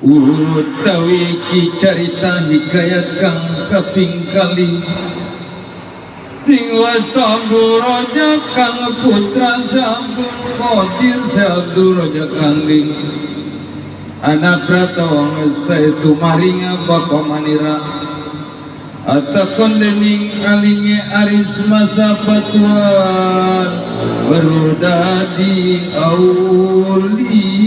utawi carita hikayat kang kaping kali sing watambu raja kang putra Sabdur Qadir Sabdur raja kanding anak pratawang saestu maringa bapa manira atakon dening kalinge aris masa patuan baru dadi aulia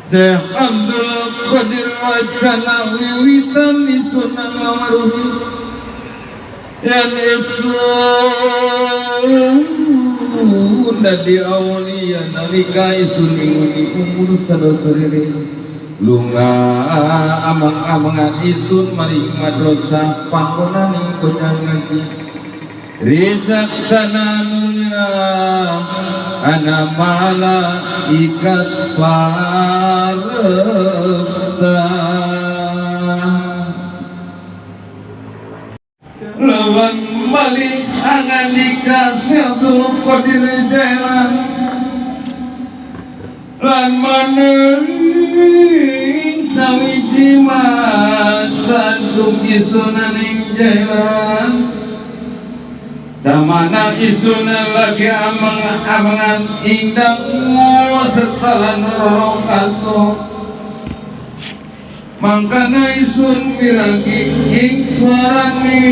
Syekh Abdul Qadir wacana wiwitan isunang ngamaruhi yang isun dadi aulia nalika isun inguni umur sadosoriris lunga amang-amangan isun maring madrasah panggonaning bocah ngaji risaksana nunya ana malaikat parepta lawan malik angan dikasih Abdul Qadir jalan lan maning sawiji masa duk isunaning jalan samana isuna lagi amang-amangan indangmu setalan rorong kanto mangkana isun miragi ing suarani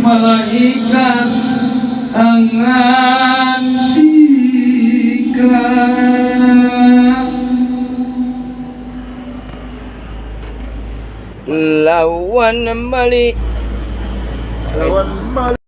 malaikat angan dika lawan mali